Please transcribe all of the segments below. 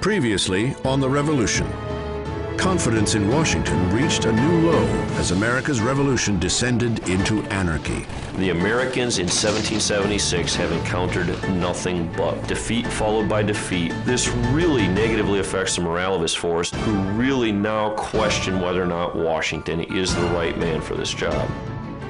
Previously on the Revolution, confidence in Washington reached a new low as America's revolution descended into anarchy. The Americans in 1776 have encountered nothing but defeat followed by defeat. This really negatively affects the morale of his force, who really now question whether or not Washington is the right man for this job.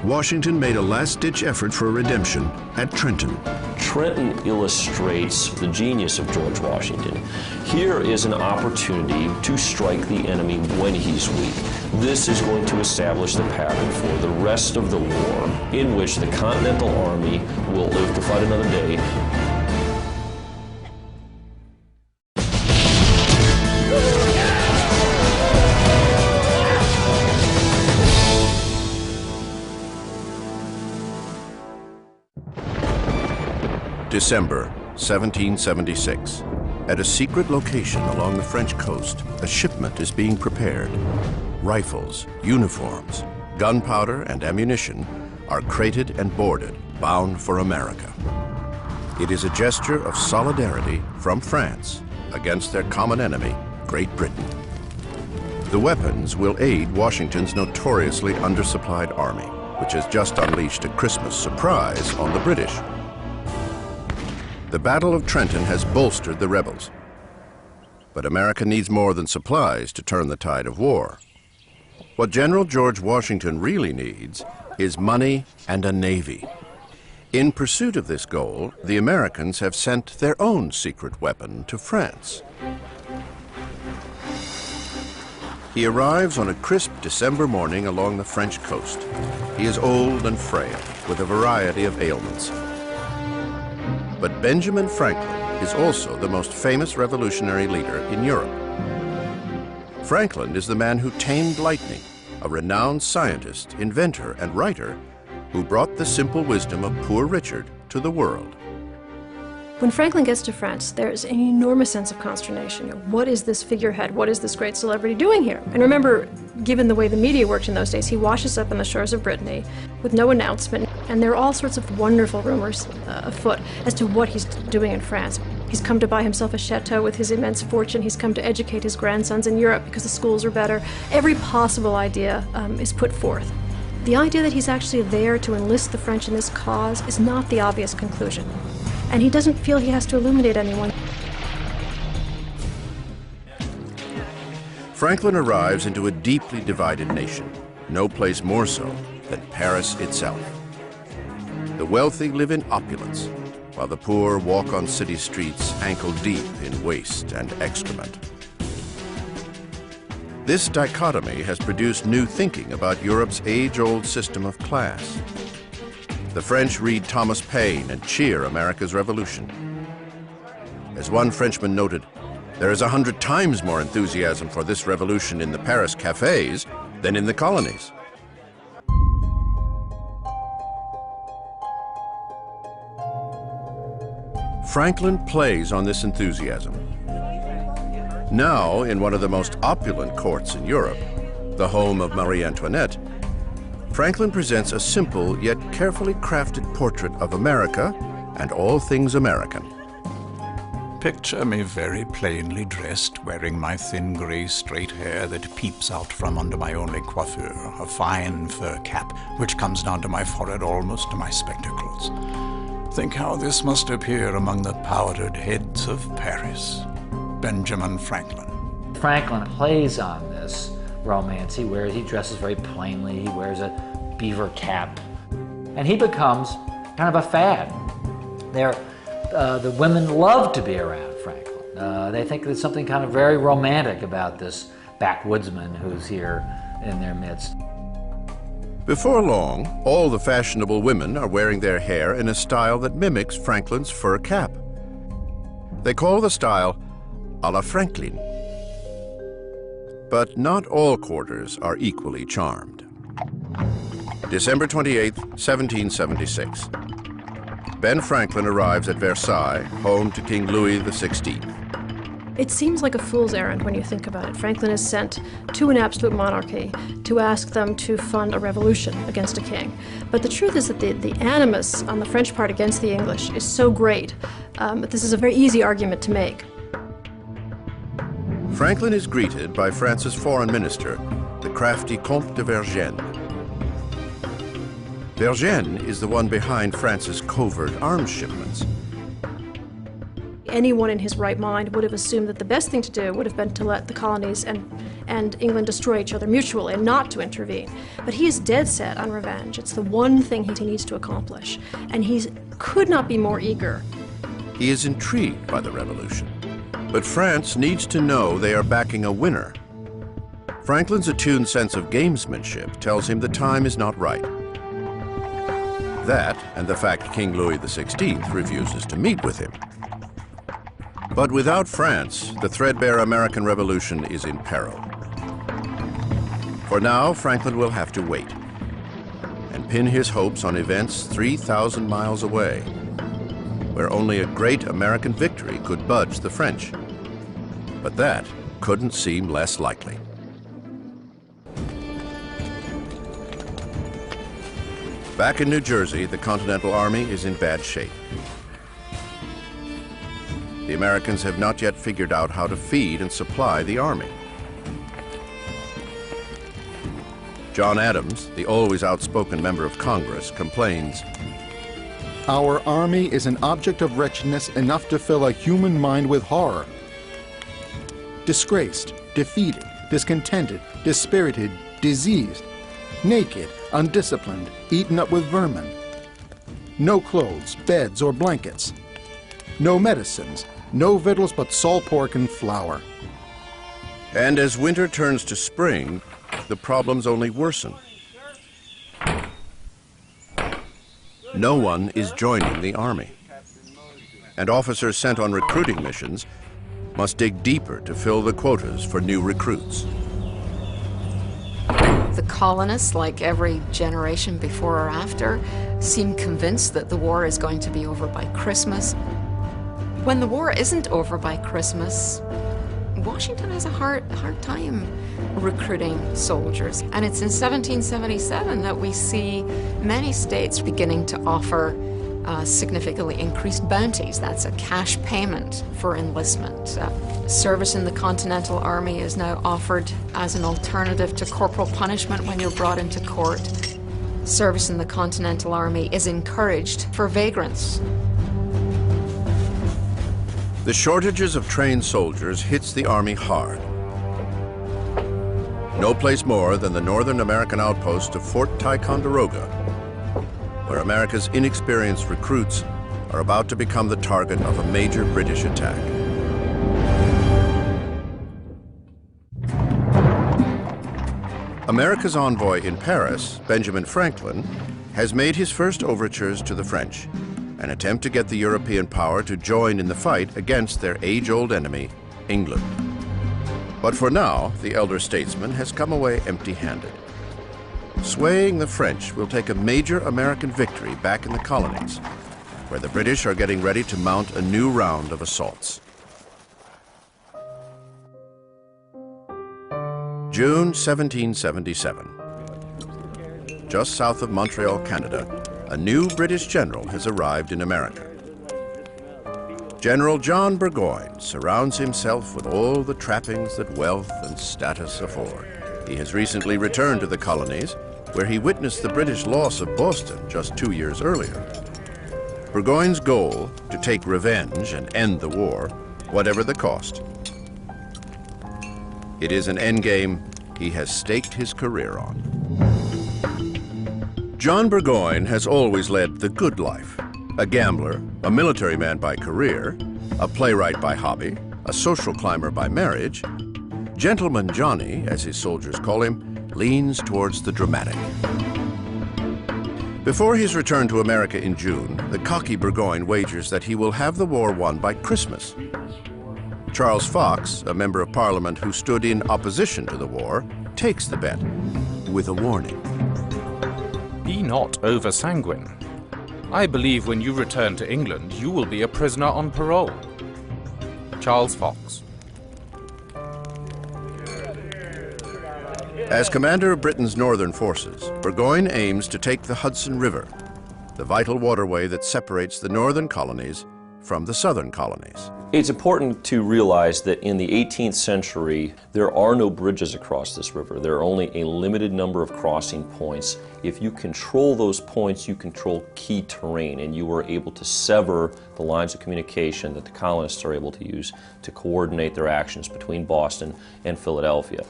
Washington made a last-ditch effort for redemption at Trenton. Trenton illustrates the genius of George Washington. Here is an opportunity to strike the enemy when he's weak. This is going to establish the pattern for the rest of the war, in which the Continental Army will live to fight another day. December 1776. At a secret location along the French coast, a shipment is being prepared. Rifles, uniforms, gunpowder, and ammunition are crated and boarded, bound for America. It is a gesture of solidarity from France against their common enemy, Great Britain. The weapons will aid Washington's notoriously undersupplied army, which has just unleashed a Christmas surprise on the British. The Battle of Trenton has bolstered the rebels. But America needs more than supplies to turn the tide of war. What General George Washington really needs is money and a navy. In pursuit of this goal, the Americans have sent their own secret weapon to France. He arrives on a crisp December morning along the French coast. He is old and frail, with a variety of ailments. But Benjamin Franklin is also the most famous revolutionary leader in Europe. Franklin is the man who tamed lightning, a renowned scientist, inventor, and writer who brought the simple wisdom of Poor Richard to the world. When Franklin gets to France, there's an enormous sense of consternation. What is this figurehead? What is this great celebrity doing here? And remember, given the way the media worked in those days, he washes up on the shores of Brittany with no announcement, and there are all sorts of wonderful rumors afoot as to what he's doing in France. He's come to buy himself a chateau with his immense fortune. He's come to educate his grandsons in Europe because the schools are better. Every possible idea is put forth. The idea that he's actually there to enlist the French in this cause is not the obvious conclusion. And he doesn't feel he has to illuminate anyone. Franklin arrives into a deeply divided nation, no place more so than Paris itself. The wealthy live in opulence, while the poor walk on city streets ankle deep in waste and excrement. This dichotomy has produced new thinking about Europe's age-old system of class. The French read Thomas Paine and cheer America's revolution. As one Frenchman noted, there is 100 times more enthusiasm for this revolution in the Paris cafes than in the colonies. Franklin plays on this enthusiasm. Now, in one of the most opulent courts in Europe, the home of Marie Antoinette, Franklin presents a simple yet carefully crafted portrait of America and all things American. Picture me very plainly dressed, wearing my thin gray straight hair that peeps out from under my only coiffure, a fine fur cap which comes down to my forehead almost to my spectacles. Think how this must appear among the powdered heads of Paris. Benjamin Franklin. Franklin plays on this romance. He dresses very plainly, he wears a beaver cap, and he becomes kind of a fad. The women love to be around Franklin. They think there's something kind of very romantic about this backwoodsman who's here in their midst. Before long, all the fashionable women are wearing their hair in a style that mimics Franklin's fur cap. They call the style à la Franklin. But not all quarters are equally charmed. December 28, 1776. Ben Franklin arrives at Versailles, home to King Louis XVI. It seems like a fool's errand when you think about it. Franklin is sent to an absolute monarchy to ask them to fund a revolution against a king. But the truth is that the animus on the French part against the English is so great that this is a very easy argument to make. Franklin is greeted by France's foreign minister, the crafty Comte de Vergennes. Vergennes is the one behind France's covert arms shipments. Anyone in his right mind would have assumed that the best thing to do would have been to let the colonies and England destroy each other mutually and not to intervene. But he is dead set on revenge. It's the one thing he needs to accomplish, and he could not be more eager. He is intrigued by the revolution, but France needs to know they are backing a winner. Franklin's attuned sense of gamesmanship tells him the time is not right. That, and the fact King Louis XVI refuses to meet with him. But without France, the threadbare American Revolution is in peril. For now, Franklin will have to wait and pin his hopes on events 3,000 miles away, where only a great American victory could budge the French. But that couldn't seem less likely. Back in New Jersey, the Continental Army is in bad shape. The Americans have not yet figured out how to feed and supply the army. John Adams, the always outspoken member of Congress, complains, "Our army is an object of wretchedness enough to fill a human mind with horror. Disgraced, defeated, discontented, dispirited, diseased, naked, undisciplined, eaten up with vermin. No clothes, beds, or blankets. No medicines, no victuals but salt pork and flour." And as winter turns to spring, the problems only worsen. No one is joining the army, and officers sent on recruiting missions must dig deeper to fill the quotas for new recruits. The colonists, like every generation before or after, seem convinced that the war is going to be over by Christmas. When the war isn't over by Christmas, Washington has a hard time recruiting soldiers. And it's in 1777 that we see many states beginning to offer significantly increased bounties. That's a cash payment for enlistment. Service in the Continental Army is now offered as an alternative to corporal punishment when you're brought into court. Service in the Continental Army is encouraged for vagrants. The shortages of trained soldiers hits the Army hard. No place more than the northern American outpost of Fort Ticonderoga, where America's inexperienced recruits are about to become the target of a major British attack. America's envoy in Paris, Benjamin Franklin, has made his first overtures to the French, an attempt to get the European power to join in the fight against their age-old enemy, England. But for now, the elder statesman has come away empty-handed. Swaying the French will take a major American victory back in the colonies, where the British are getting ready to mount a new round of assaults. June 1777. Just south of Montreal, Canada, a new British general has arrived in America. General John Burgoyne surrounds himself with all the trappings that wealth and status afford. He has recently returned to the colonies, where he witnessed the British loss of Boston just 2 years earlier. Burgoyne's goal, to take revenge and end the war, whatever the cost. It is an endgame he has staked his career on. John Burgoyne has always led the good life. A gambler, a military man by career, a playwright by hobby, a social climber by marriage, Gentleman Johnny, as his soldiers call him, leans towards the dramatic. Before his return to America in June, the cocky Burgoyne wagers that he will have the war won by Christmas. Charles Fox, a member of Parliament who stood in opposition to the war, takes the bet with a warning. Be not over-sanguine. I believe when you return to England, you will be a prisoner on parole. Charles Fox. As commander of Britain's northern forces, Burgoyne aims to take the Hudson River, the vital waterway that separates the northern colonies from the southern colonies. It's important to realize that in the 18th century, there are no bridges across this river. There are only a limited number of crossing points. If you control those points, you control key terrain, and you are able to sever the lines of communication that the colonists are able to use to coordinate their actions between Boston and Philadelphia,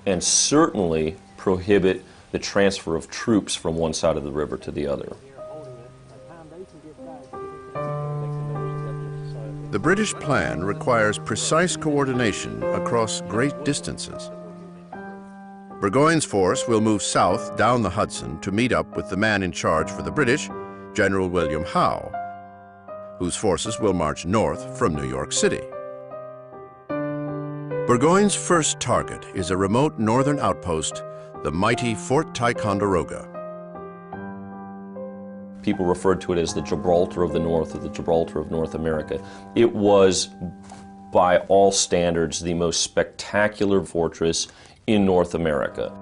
and certainly prohibit the transfer of troops from one side of the river to the other. The British plan requires precise coordination across great distances. Burgoyne's force will move south down the Hudson to meet up with the man in charge for the British, General William Howe, whose forces will march north from New York City. Burgoyne's first target is a remote northern outpost, the mighty Fort Ticonderoga. People referred to it as the Gibraltar of the North, or the Gibraltar of North America. It was, by all standards, the most spectacular fortress in North America.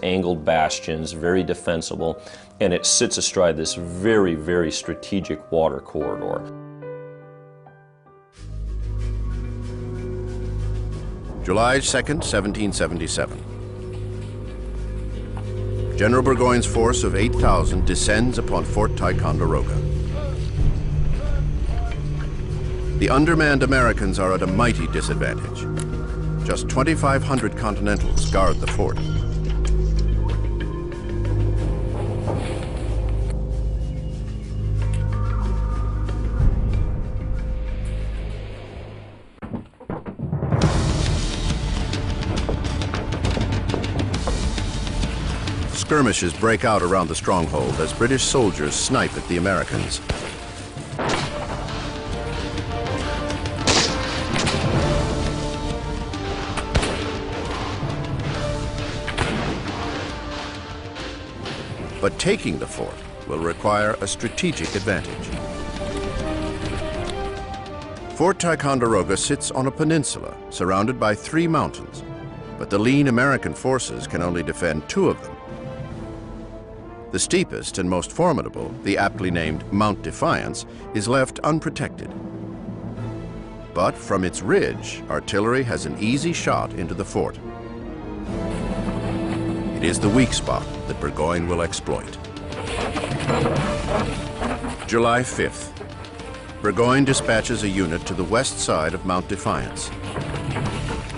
Angled bastions, very defensible, and it sits astride this very, very strategic water corridor. July 2nd, 1777. General Burgoyne's force of 8,000 descends upon Fort Ticonderoga. The undermanned Americans are at a mighty disadvantage. Just 2,500 Continentals guard the fort. Skirmishes break out around the stronghold as British soldiers snipe at the Americans. But taking the fort will require a strategic advantage. Fort Ticonderoga sits on a peninsula surrounded by 3 mountains, but the lean American forces can only defend 2 of them. The steepest and most formidable, the aptly named Mount Defiance, is left unprotected. But from its ridge, artillery has an easy shot into the fort. It is the weak spot that Burgoyne will exploit. July 5th. Burgoyne dispatches a unit to the west side of Mount Defiance.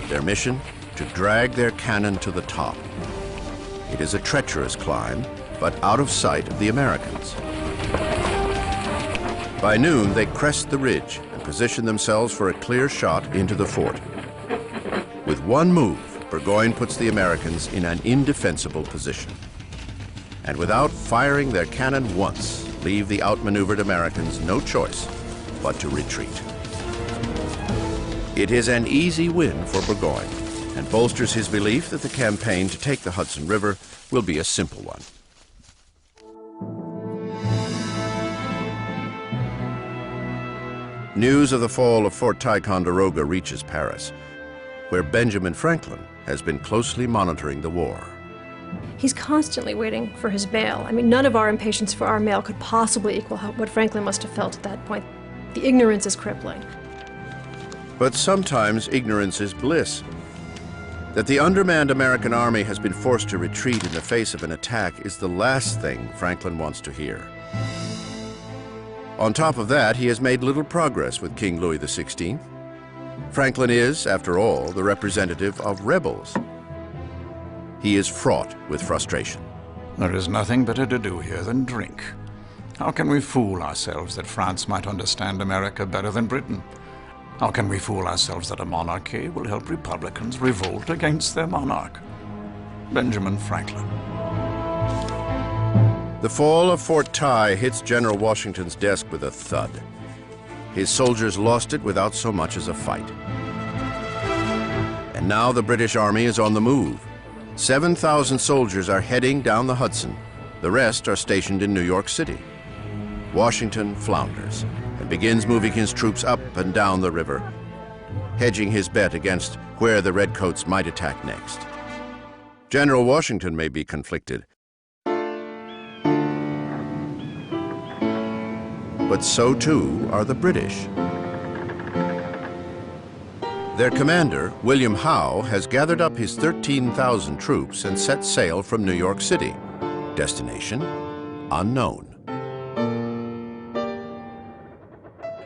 Their mission? To drag their cannon to the top. It is a treacherous climb, but out of sight of the Americans. By noon, they crest the ridge and position themselves for a clear shot into the fort. With one move, Burgoyne puts the Americans in an indefensible position. And without firing their cannon once, leave the outmaneuvered Americans no choice but to retreat. It is an easy win for Burgoyne and bolsters his belief that the campaign to take the Hudson River will be a simple one. News of the fall of Fort Ticonderoga reaches Paris, where Benjamin Franklin has been closely monitoring the war. He's constantly waiting for his bail. I mean, none of our impatience for our mail could possibly equal what Franklin must have felt at that point. The ignorance is crippling. But sometimes ignorance is bliss. That the undermanned American army has been forced to retreat in the face of an attack is the last thing Franklin wants to hear. On top of that, he has made little progress with King Louis XVI. Franklin is, after all, the representative of rebels. He is fraught with frustration. There is nothing better to do here than drink. How can we fool ourselves that France might understand America better than Britain? How can we fool ourselves that a monarchy will help republicans revolt against their monarch? Benjamin Franklin. The fall of Fort Ty hits General Washington's desk with a thud. His soldiers lost it without so much as a fight. And now the British Army is on the move. 7,000 soldiers are heading down the Hudson. The rest are stationed in New York City. Washington flounders and begins moving his troops up and down the river, hedging his bet against where the Redcoats might attack next. General Washington may be conflicted, but so too are the British. Their commander, William Howe, has gathered up his 13,000 troops and set sail from New York City. Destination, unknown.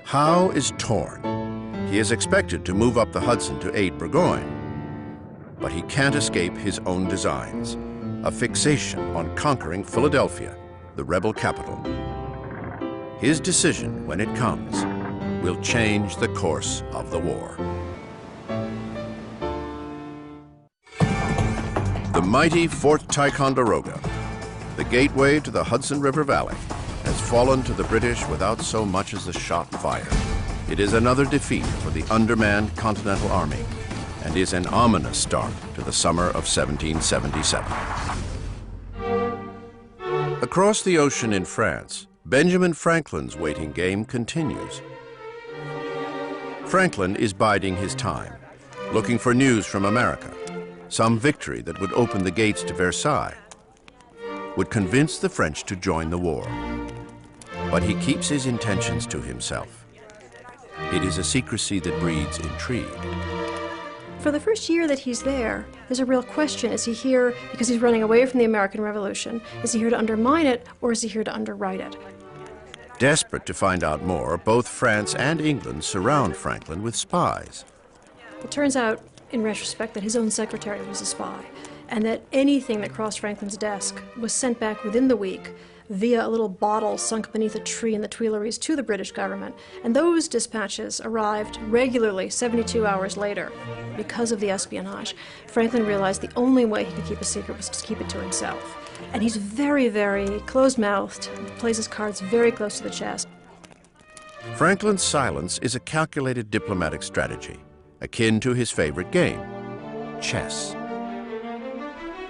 Howe is torn. He is expected to move up the Hudson to aid Burgoyne, but he can't escape his own designs, a fixation on conquering Philadelphia, the rebel capital. His decision, when it comes, will change the course of the war. The mighty Fort Ticonderoga, the gateway to the Hudson River Valley, has fallen to the British without so much as a shot fired. It is another defeat for the undermanned Continental Army and is an ominous start to the summer of 1777. Across the ocean in France, Benjamin Franklin's waiting game continues. Franklin is biding his time, looking for news from America, some victory that would open the gates to Versailles, would convince the French to join the war. But he keeps his intentions to himself. It is a secrecy that breeds intrigue. For the first year that he's there, there's a real question. Is he here because he's running away from the American Revolution? Is he here to undermine it, or is he here to underwrite it? Desperate to find out more, both France and England surround Franklin with spies. It turns out, in retrospect, that his own secretary was a spy, and that anything that crossed Franklin's desk was sent back within the week via a little bottle sunk beneath a tree in the Tuileries to the British government. And those dispatches arrived regularly 72 hours later. Because of the espionage, Franklin realized the only way he could keep a secret was to keep it to himself. And he's very, very closed-mouthed, plays his cards very close to the chest. Franklin's silence is a calculated diplomatic strategy, akin to his favorite game, chess.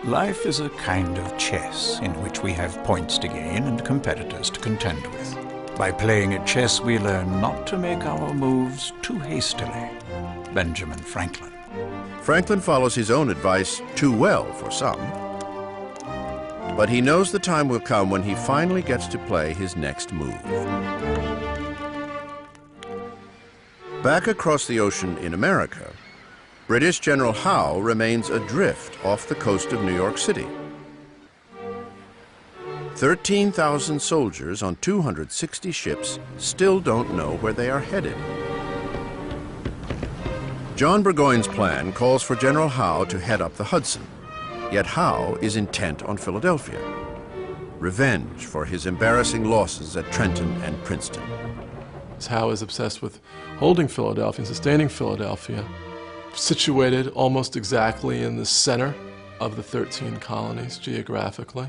Life is a kind of chess in which we have points to gain and competitors to contend with. By playing at chess, we learn not to make our moves too hastily. Benjamin Franklin. Franklin follows his own advice too well for some. But he knows the time will come when he finally gets to play his next move. Back across the ocean in America, British General Howe remains adrift off the coast of New York City. 13,000 soldiers on 260 ships still don't know where they are headed. John Burgoyne's plan calls for General Howe to head up the Hudson, yet Howe is intent on Philadelphia. Revenge for his embarrassing losses at Trenton and Princeton. Howe is obsessed with holding Philadelphia and sustaining Philadelphia, situated almost exactly in the center of the 13 colonies geographically,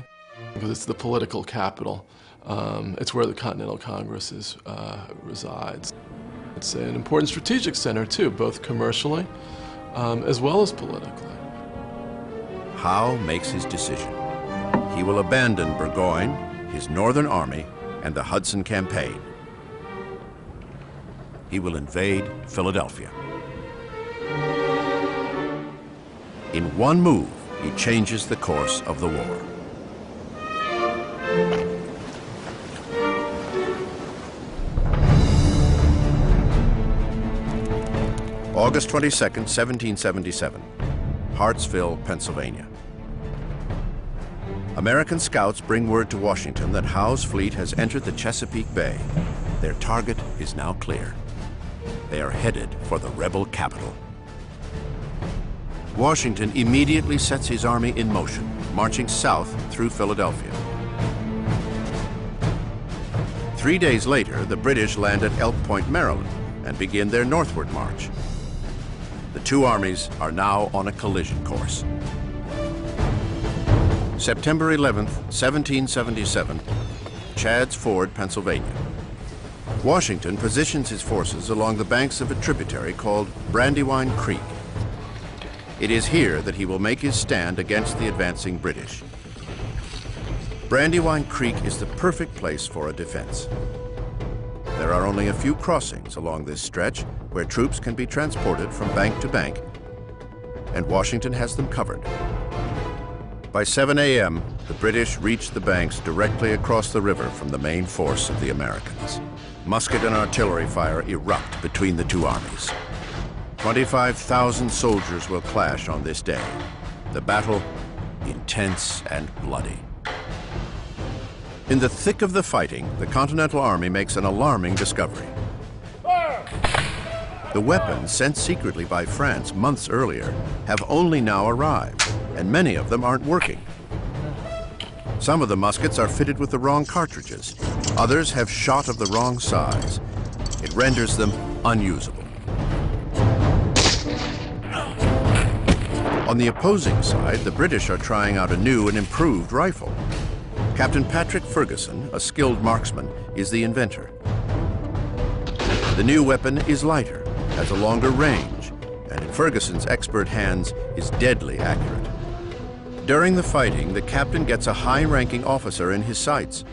because it's the political capital. It's where the Continental Congress resides. It's an important strategic center too, both commercially as well as politically. Howe makes his decision. He will abandon Burgoyne, his Northern Army, and the Hudson Campaign. He will invade Philadelphia. In one move, he changes the course of the war. August 22nd, 1777, Hartsville, Pennsylvania. American scouts bring word to Washington that Howe's fleet has entered the Chesapeake Bay. Their target is now clear. They are headed for the rebel capital. Washington immediately sets his army in motion, marching south through Philadelphia. 3 days later, the British land at Elk Point, Maryland, and begin their northward march. The two armies are now on a collision course. September 11th, 1777, Chadds Ford, Pennsylvania. Washington positions his forces along the banks of a tributary called Brandywine Creek. It is here that he will make his stand against the advancing British. Brandywine Creek is the perfect place for a defense. There are only a few crossings along this stretch where troops can be transported from bank to bank, and Washington has them covered. By 7 a.m., the British reach the banks directly across the river from the main force of the Americans. Musket and artillery fire erupt between the two armies. 25,000 soldiers will clash on this day. The battle, intense and bloody. In the thick of the fighting, the Continental Army makes an alarming discovery. The weapons sent secretly by France months earlier have only now arrived, and many of them aren't working. Some of the muskets are fitted with the wrong cartridges. Others have shot of the wrong size. It renders them unusable. On the opposing side, the British are trying out a new and improved rifle. Captain Patrick Ferguson, a skilled marksman, is the inventor. The new weapon is lighter, has a longer range, and in Ferguson's expert hands is deadly accurate. During the fighting, the captain gets a high-ranking officer in his sights.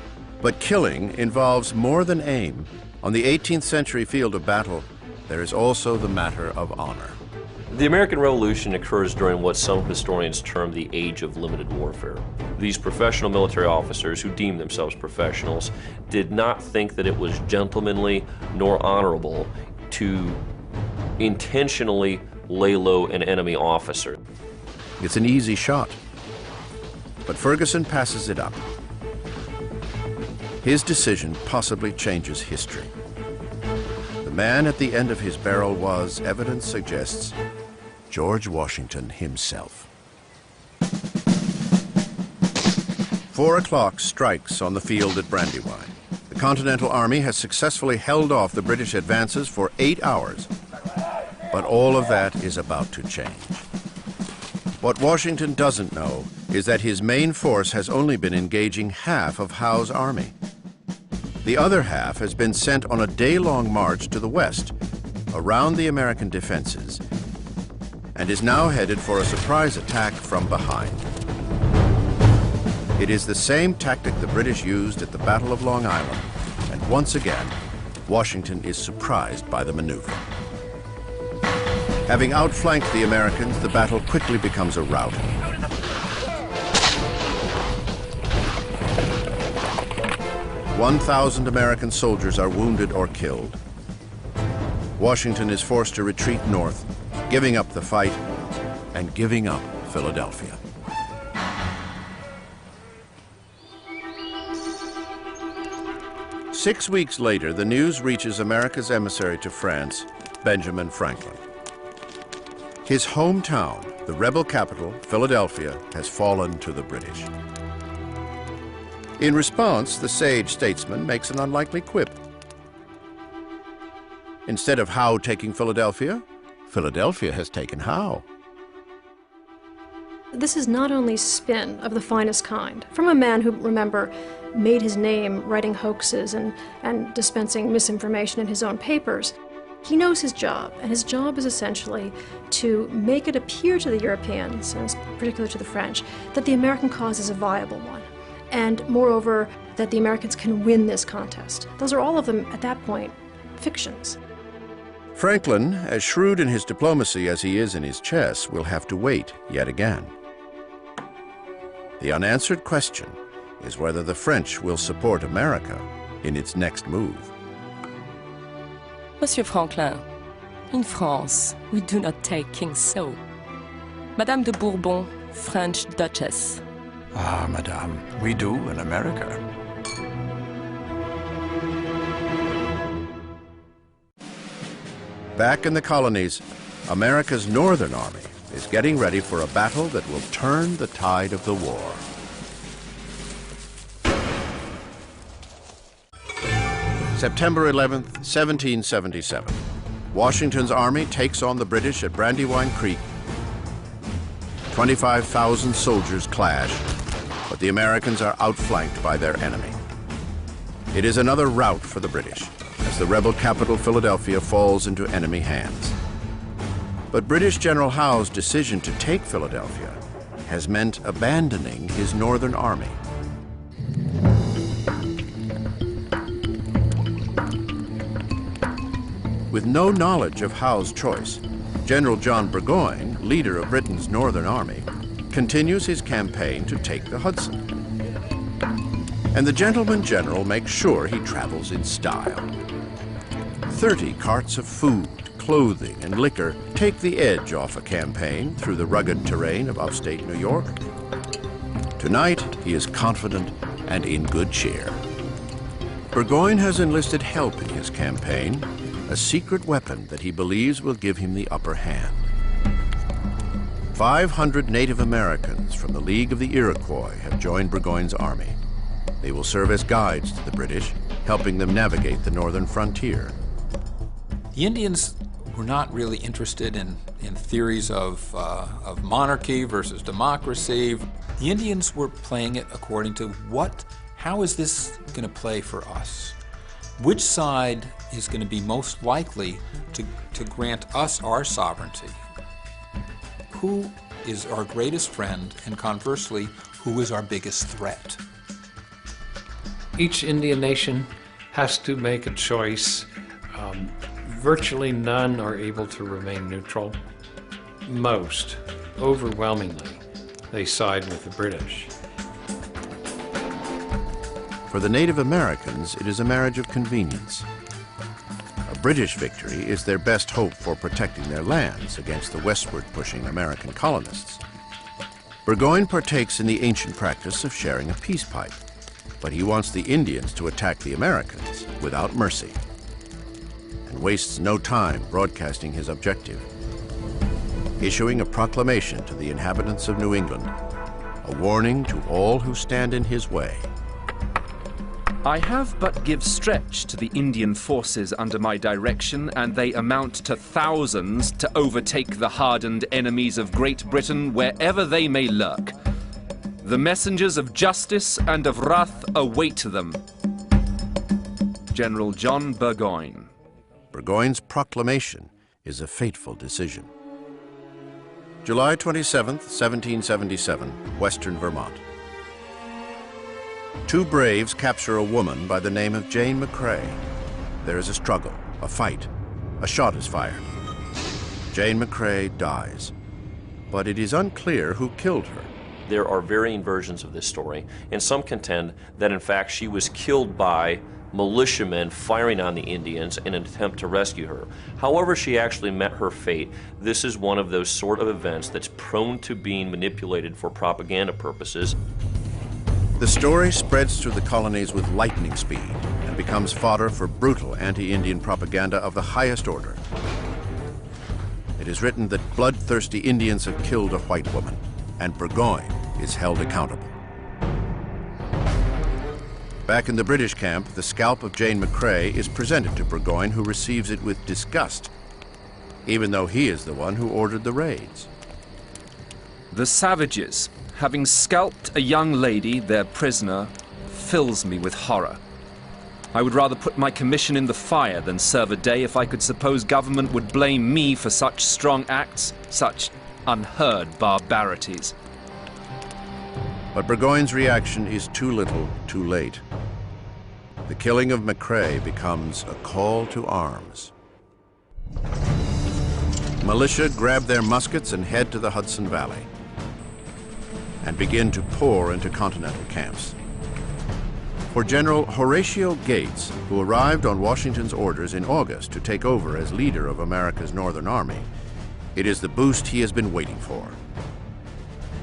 But killing involves more than aim. On the 18th century field of battle, there is also the matter of honor. The American Revolution occurs during what some historians term the Age of Limited Warfare. These professional military officers, who deemed themselves professionals, did not think that it was gentlemanly nor honorable to intentionally lay low an enemy officer. It's an easy shot, but Ferguson passes it up. His decision possibly changes history. The man at the end of his barrel was, evidence suggests, George Washington himself. 4 o'clock strikes on the field at Brandywine. The Continental Army has successfully held off the British advances for 8 hours. But all of that is about to change. What Washington doesn't know is that his main force has only been engaging half of Howe's army. The other half has been sent on a day-long march to the west, around the American defenses, and is now headed for a surprise attack from behind. It is the same tactic the British used at the Battle of Long Island, and once again, Washington is surprised by the maneuver. Having outflanked the Americans, the battle quickly becomes a rout. "1,000 American soldiers are wounded or killed. Washington is forced to retreat north, giving up the fight and giving up Philadelphia. Six weeks later, the news reaches America's emissary to France, Benjamin Franklin. His hometown, the rebel capital, Philadelphia, has fallen to the British. In response, the sage statesman makes an unlikely quip. Instead of Howe taking Philadelphia, Philadelphia has taken Howe. This is not only spin of the finest kind, from a man who, remember, made his name writing hoaxes and dispensing misinformation in his own papers. He knows his job, and his job is essentially to make it appear to the Europeans, and particularly to the French, that the American cause is a viable one, and moreover, that the Americans can win this contest. Those are all of them, at that point, fictions. Franklin, as shrewd in his diplomacy as he is in his chess, will have to wait yet again. The unanswered question is whether the French will support America in its next move. Monsieur Franklin, in France, we do not take kings so. Madame de Bourbon, French Duchess. Ah, Madame, we do in America. Back in the colonies, America's Northern Army is getting ready for a battle that will turn the tide of the war. September 11th, 1777. Washington's army takes on the British at Brandywine Creek. 25,000 soldiers clash, but the Americans are outflanked by their enemy. It is another rout for the British, as the rebel capital Philadelphia falls into enemy hands. But British General Howe's decision to take Philadelphia has meant abandoning his northern army. With no knowledge of Howe's choice, General John Burgoyne, leader of Britain's northern army, continues his campaign to take the Hudson. And the gentleman general makes sure he travels in style. 30 carts of food, clothing and liquor take the edge off a campaign through the rugged terrain of upstate New York. Tonight, he is confident and in good cheer. Burgoyne has enlisted help in his campaign, a secret weapon that he believes will give him the upper hand. 500 Native Americans from the League of the Iroquois have joined Burgoyne's army. They will serve as guides to the British, helping them navigate the northern frontier. The Indians were not really interested in theories of monarchy versus democracy. The Indians were playing it according to how is this going to play for us? Which side is going to be most likely to grant us our sovereignty? Who is our greatest friend, and conversely, who is our biggest threat? Each Indian nation has to make a choice. Virtually none are able to remain neutral. Most, overwhelmingly, they side with the British. For the Native Americans, it is a marriage of convenience. A British victory is their best hope for protecting their lands against the westward pushing American colonists. Burgoyne partakes in the ancient practice of sharing a peace pipe, but he wants the Indians to attack the Americans without mercy, and wastes no time broadcasting his objective, issuing a proclamation to the inhabitants of New England, a warning to all who stand in his way. I have but give stretch to the Indian forces under my direction, and they amount to thousands to overtake the hardened enemies of Great Britain wherever they may lurk. The messengers of justice and of wrath await them. General John Burgoyne. Burgoyne's proclamation is a fateful decision. July 27th, 1777, Western Vermont. Two braves capture a woman by the name of Jane McCrae. There is a struggle, a fight. A shot is fired. Jane McCrae dies, but it is unclear who killed her. There are varying versions of this story, and some contend that in fact she was killed by militiamen firing on the Indians in an attempt to rescue her. However she actually met her fate, this is one of those sort of events that's prone to being manipulated for propaganda purposes. The story spreads through the colonies with lightning speed and becomes fodder for brutal anti-Indian propaganda of the highest order. It is written that bloodthirsty Indians have killed a white woman, and Burgoyne is held accountable. Back in the British camp, the scalp of Jane McCrae is presented to Burgoyne, who receives it with disgust, even though he is the one who ordered the raids. The savages, having scalped a young lady, their prisoner, fills me with horror. I would rather put my commission in the fire than serve a day if I could suppose government would blame me for such strong acts, such unheard barbarities. But Burgoyne's reaction is too little, too late. The killing of McCrae becomes a call to arms. Militia grab their muskets and head to the Hudson Valley and begin to pour into Continental camps. For General Horatio Gates, who arrived on Washington's orders in August to take over as leader of America's Northern Army, it is the boost he has been waiting for.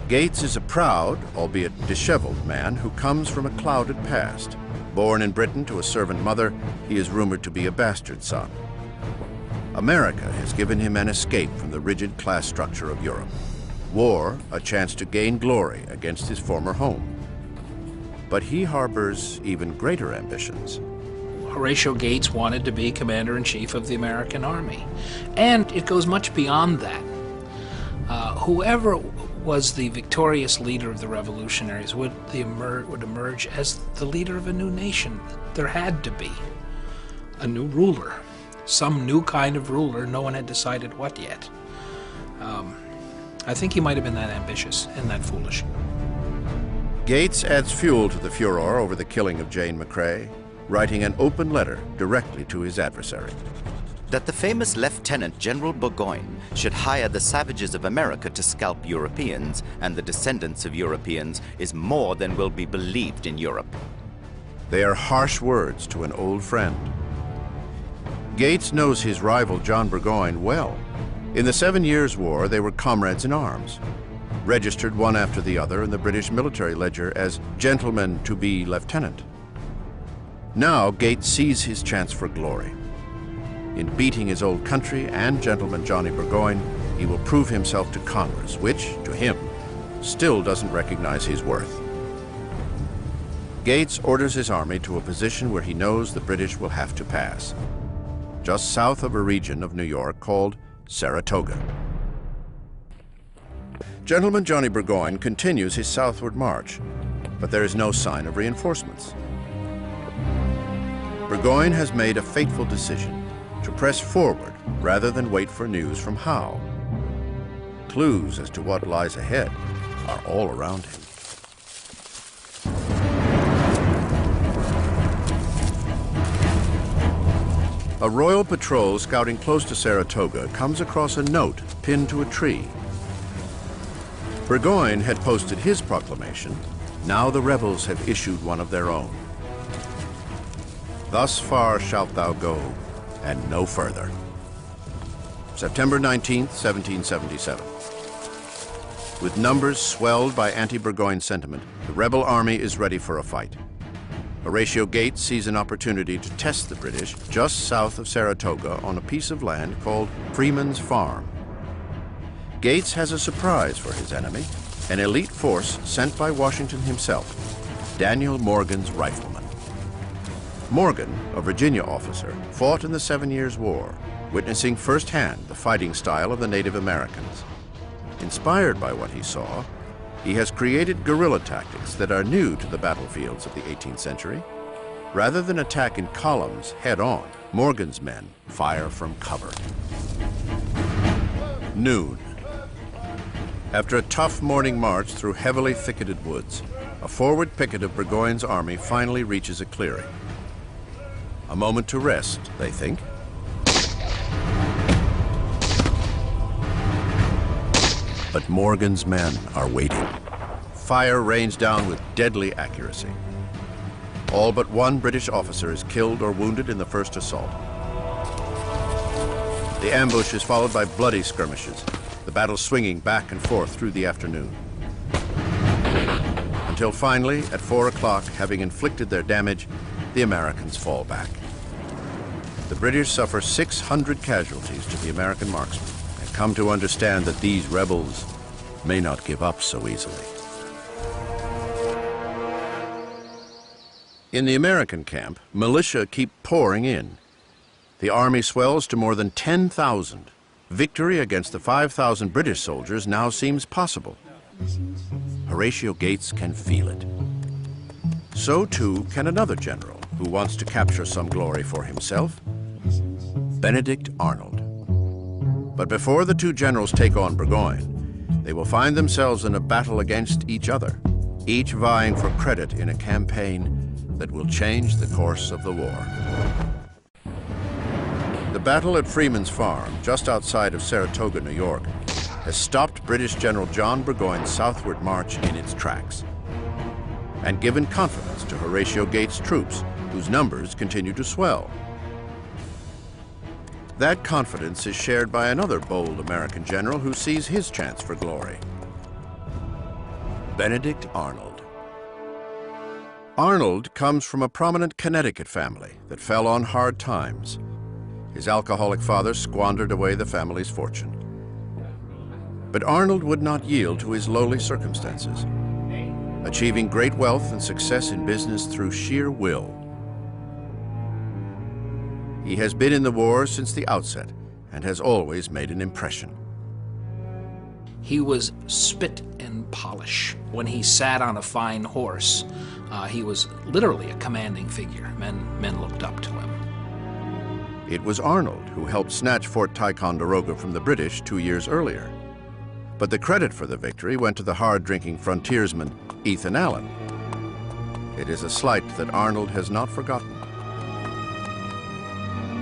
Gates is a proud, albeit disheveled man who comes from a clouded past. Born in Britain to a servant mother, he is rumored to be a bastard son. America has given him an escape from the rigid class structure of Europe. War, a chance to gain glory against his former home. But he harbors even greater ambitions. Horatio Gates wanted to be commander-in-chief of the American Army. And it goes much beyond that. Whoever was the victorious leader of the revolutionaries would emerge as the leader of a new nation. There had to be a new ruler, some new kind of ruler. No one had decided what yet. I think he might have been that ambitious and that foolish. Gates adds fuel to the furor over the killing of Jane McCrae, writing an open letter directly to his adversary. That the famous Lieutenant General Burgoyne should hire the savages of America to scalp Europeans and the descendants of Europeans is more than will be believed in Europe. They are harsh words to an old friend. Gates knows his rival John Burgoyne well. In the 7 Years' War, they were comrades in arms, registered one after the other in the British military ledger as gentleman to be lieutenant. Now Gates sees his chance for glory. In beating his old country and gentleman Johnny Burgoyne, he will prove himself to Congress, which, to him, still doesn't recognize his worth. Gates orders his army to a position where he knows the British will have to pass, just south of a region of New York called Saratoga. Gentleman Johnny Burgoyne continues his southward march, but there is no sign of reinforcements. Burgoyne has made a fateful decision to press forward rather than wait for news from Howe. Clues as to what lies ahead are all around him. A royal patrol scouting close to Saratoga comes across a note pinned to a tree. Burgoyne had posted his proclamation. Now the rebels have issued one of their own. Thus far shalt thou go, and no further. September 19th, 1777. With numbers swelled by anti-Burgoyne sentiment, the rebel army is ready for a fight. Horatio Gates sees an opportunity to test the British just south of Saratoga on a piece of land called Freeman's Farm. Gates has a surprise for his enemy, an elite force sent by Washington himself, Daniel Morgan's riflemen. Morgan, a Virginia officer, fought in the 7 Years' War, witnessing firsthand the fighting style of the Native Americans. Inspired by what he saw, he has created guerrilla tactics that are new to the battlefields of the 18th century. Rather than attack in columns head-on, Morgan's men fire from cover. Noon. After a tough morning march through heavily thicketed woods, a forward picket of Burgoyne's army finally reaches a clearing. A moment to rest, they think. But Morgan's men are waiting. Fire rains down with deadly accuracy. All but one British officer is killed or wounded in the first assault. The ambush is followed by bloody skirmishes, the battle swinging back and forth through the afternoon. Until finally, at 4 o'clock, having inflicted their damage, the Americans fall back. The British suffer 600 casualties to the American marksmen and come to understand that these rebels may not give up so easily. In the American camp, militia keep pouring in. The army swells to more than 10,000. Victory against the 5,000 British soldiers now seems possible. Horatio Gates can feel it. So too can another general who wants to capture some glory for himself, Benedict Arnold. But before the two generals take on Burgoyne, they will find themselves in a battle against each other, each vying for credit in a campaign that will change the course of the war. The battle at Freeman's Farm, just outside of Saratoga, New York, has stopped British General John Burgoyne's southward march in its tracks and given confidence to Horatio Gates' troops, whose numbers continue to swell. That confidence is shared by another bold American general who sees his chance for glory, Benedict Arnold. Arnold comes from a prominent Connecticut family that fell on hard times. His alcoholic father squandered away the family's fortune. But Arnold would not yield to his lowly circumstances, achieving great wealth and success in business through sheer will. He has been in the war since the outset and has always made an impression. He was spit and polish. When he sat on a fine horse, he was literally a commanding figure. Men looked up to him. It was Arnold who helped snatch Fort Ticonderoga from the British 2 years earlier. But the credit for the victory went to the hard-drinking frontiersman, Ethan Allen. It is a slight that Arnold has not forgotten.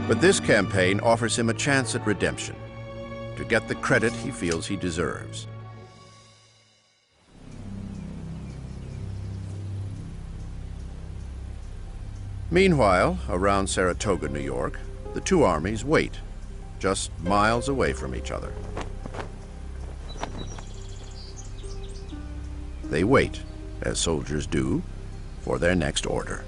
But this campaign offers him a chance at redemption, to get the credit he feels he deserves. Meanwhile, around Saratoga, New York, the two armies wait, just miles away from each other. They wait, as soldiers do, for their next order.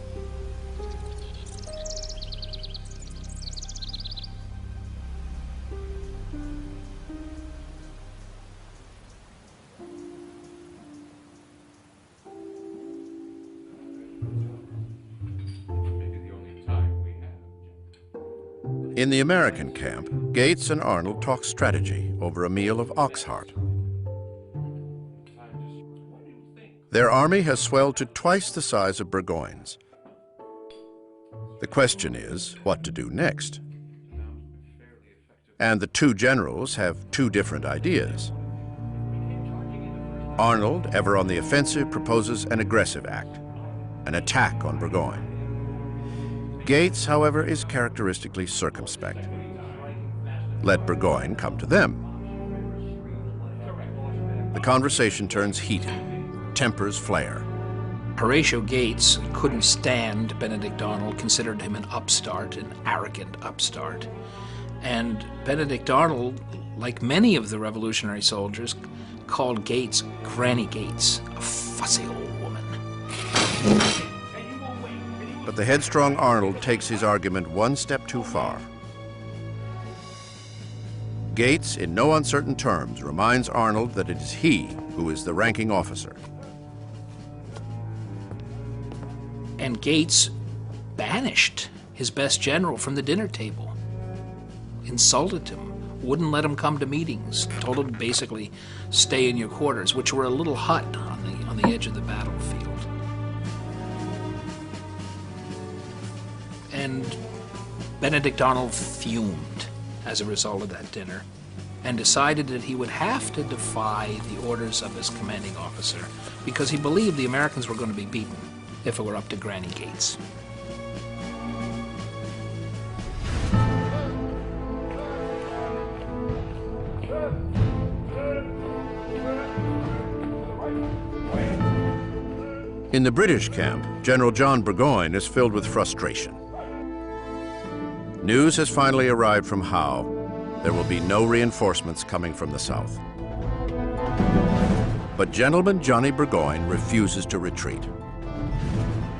In the American camp, Gates and Arnold talk strategy over a meal of ox heart. Their army has swelled to twice the size of Burgoyne's. The question is what to do next. And the two generals have two different ideas. Arnold, ever on the offensive, proposes an aggressive act, an attack on Burgoyne. Gates, however, is characteristically circumspect. Let Burgoyne come to them. The conversation turns heated. Tempers flare. Horatio Gates couldn't stand Benedict Arnold, considered him an upstart, an arrogant upstart. And Benedict Arnold, like many of the revolutionary soldiers, called Gates Granny Gates, a fussy old woman. But the headstrong Arnold takes his argument one step too far. Gates, in no uncertain terms, reminds Arnold that it is he who is the ranking officer. And Gates banished his best general from the dinner table, insulted him, wouldn't let him come to meetings, told him to basically stay in your quarters, which were a little hut on the edge of the battlefield. And Benedict Arnold fumed as a result of that dinner and decided that he would have to defy the orders of his commanding officer because he believed the Americans were going to be beaten if it were up to Granny Gates. In the British camp, General John Burgoyne is filled with frustration. News has finally arrived from Howe. There will be no reinforcements coming from the south. But Gentleman Johnny Burgoyne refuses to retreat.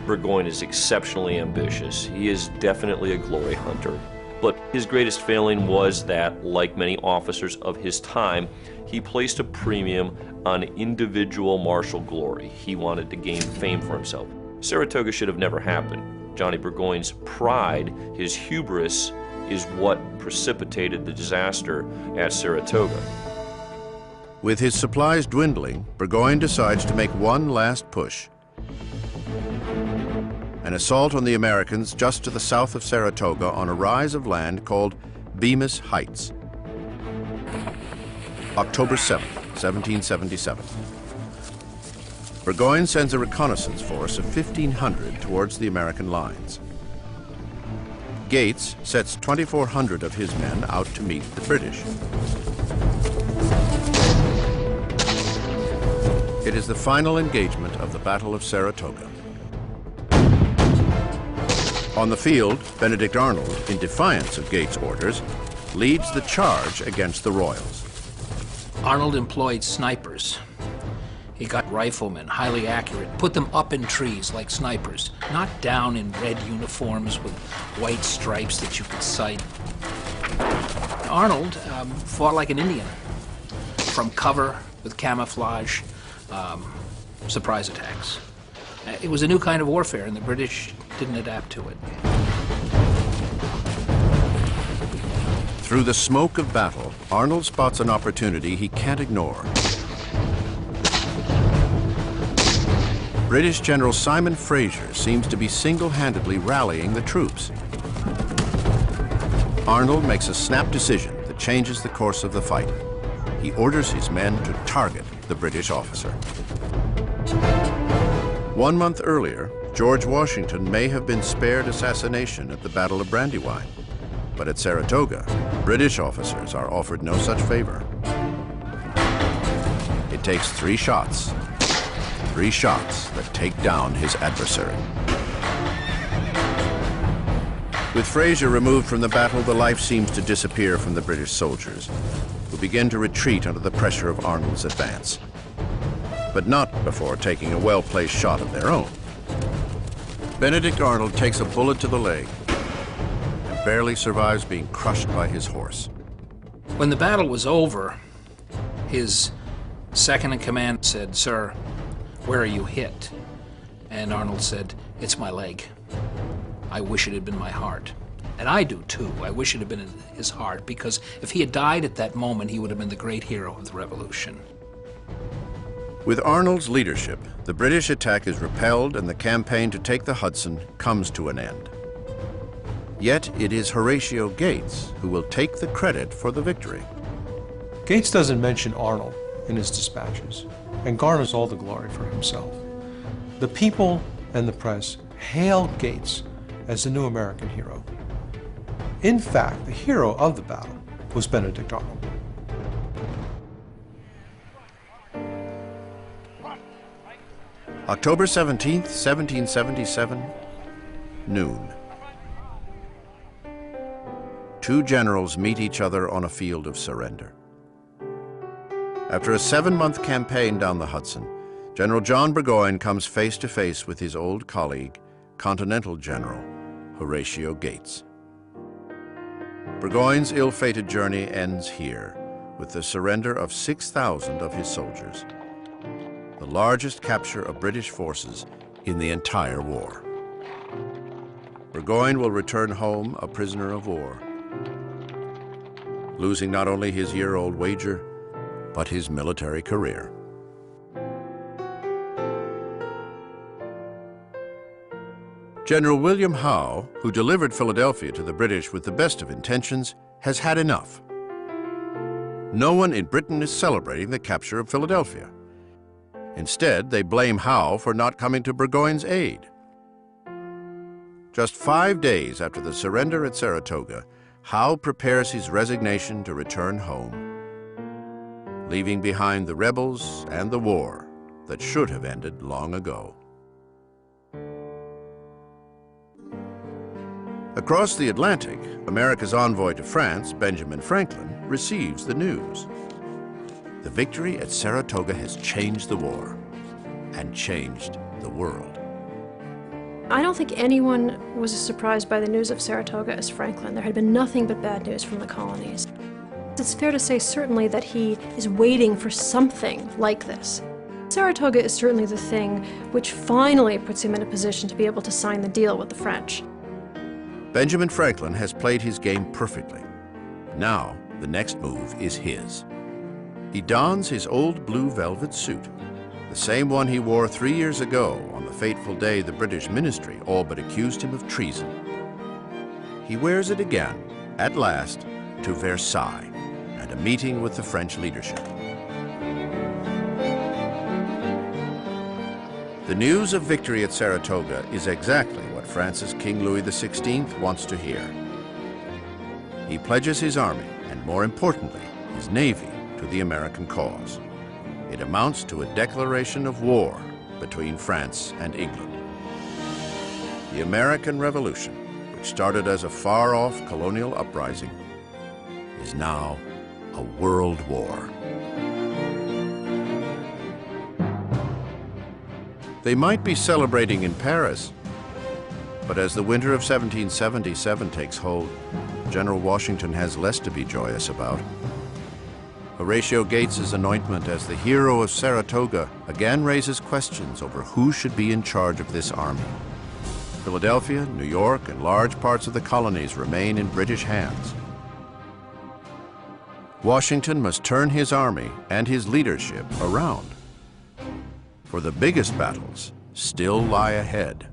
Burgoyne is exceptionally ambitious. He is definitely a glory hunter. But his greatest failing was that, like many officers of his time, he placed a premium on individual martial glory. He wanted to gain fame for himself. Saratoga should have never happened. Johnny Burgoyne's pride, his hubris, is what precipitated the disaster at Saratoga. With his supplies dwindling, Burgoyne decides to make one last push. An assault on the Americans just to the south of Saratoga on a rise of land called Bemis Heights. October 7th, 1777. Burgoyne sends a reconnaissance force of 1,500 towards the American lines. Gates sets 2,400 of his men out to meet the British. It is the final engagement of the Battle of Saratoga. On the field, Benedict Arnold, in defiance of Gates' orders, leads the charge against the Royals. Arnold employed snipers. He got riflemen, highly accurate, put them up in trees like snipers, not down in red uniforms with white stripes that you could sight. Arnold fought like an Indian, from cover with camouflage, surprise attacks. It was a new kind of warfare, and the British didn't adapt to it. Through the smoke of battle, Arnold spots an opportunity he can't ignore. British General Simon Fraser seems to be single-handedly rallying the troops. Arnold makes a snap decision that changes the course of the fight. He orders his men to target the British officer. 1 month earlier, George Washington may have been spared assassination at the Battle of Brandywine. But at Saratoga, British officers are offered no such favor. It takes 3 shots that take down his adversary. With Fraser removed from the battle, the life seems to disappear from the British soldiers, who begin to retreat under the pressure of Arnold's advance. But not before taking a well-placed shot of their own. Benedict Arnold takes a bullet to the leg and barely survives being crushed by his horse. When the battle was over, his second-in-command said, "Sir, where are you hit?" And Arnold said, "It's my leg. I wish it had been my heart." And I do too. I wish it had been in his heart, because if he had died at that moment, he would have been the great hero of the Revolution. With Arnold's leadership, the British attack is repelled and the campaign to take the Hudson comes to an end. Yet it is Horatio Gates who will take the credit for the victory. Gates doesn't mention Arnold in his dispatches and garners all the glory for himself. The people and the press hail Gates as the new American hero. In fact, the hero of the battle was Benedict Arnold. October 17th, 1777, noon. Two generals meet each other on a field of surrender. After a 7-month campaign down the Hudson, General John Burgoyne comes face to face with his old colleague, Continental General Horatio Gates. Burgoyne's ill-fated journey ends here with the surrender of 6,000 of his soldiers, the largest capture of British forces in the entire war. Burgoyne will return home a prisoner of war, losing not only his year-old wager, but his military career. General William Howe, who delivered Philadelphia to the British with the best of intentions, has had enough. No one in Britain is celebrating the capture of Philadelphia. Instead, they blame Howe for not coming to Burgoyne's aid. Just 5 days after the surrender at Saratoga, Howe prepares his resignation to return home, leaving behind the rebels and the war that should have ended long ago. Across the Atlantic, America's envoy to France, Benjamin Franklin, receives the news. The victory at Saratoga has changed the war and changed the world. I don't think anyone was as surprised by the news of Saratoga as Franklin. There had been nothing but bad news from the colonies. It's fair to say certainly that he is waiting for something like this. Saratoga is certainly the thing which finally puts him in a position to be able to sign the deal with the French. Benjamin Franklin has played his game perfectly. Now, the next move is his. He dons his old blue velvet suit, the same one he wore 3 years ago on the fateful day the British ministry all but accused him of treason. He wears it again, at last, to Versailles and a meeting with the French leadership. The news of victory at Saratoga is exactly what France's King Louis XVI wants to hear. He pledges his army, and more importantly, his navy, to the American cause. It amounts to a declaration of war between France and England. The American Revolution, which started as a far-off colonial uprising, is now a world war. They might be celebrating in Paris, but as the winter of 1777 takes hold, General Washington has less to be joyous about. Horatio Gates's anointment as the hero of Saratoga again raises questions over who should be in charge of this army. Philadelphia, New York, and large parts of the colonies remain in British hands. Washington must turn his army and his leadership around, for the biggest battles still lie ahead.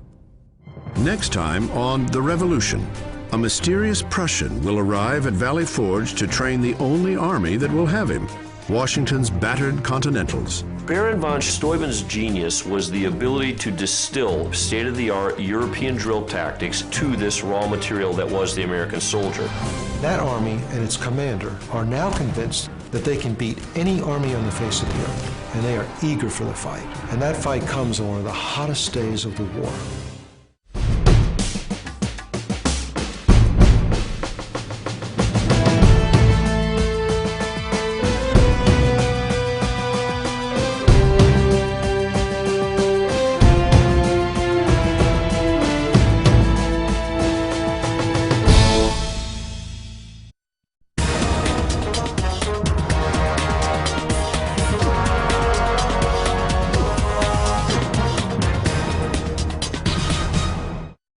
Next time on The Revolution, a mysterious Prussian will arrive at Valley Forge to train the only army that will have him, Washington's battered Continentals. Baron von Steuben's genius was the ability to distill state-of-the-art European drill tactics to this raw material that was the American soldier. That army and its commander are now convinced that they can beat any army on the face of the earth, and they are eager for the fight. And that fight comes on one of the hottest days of the war.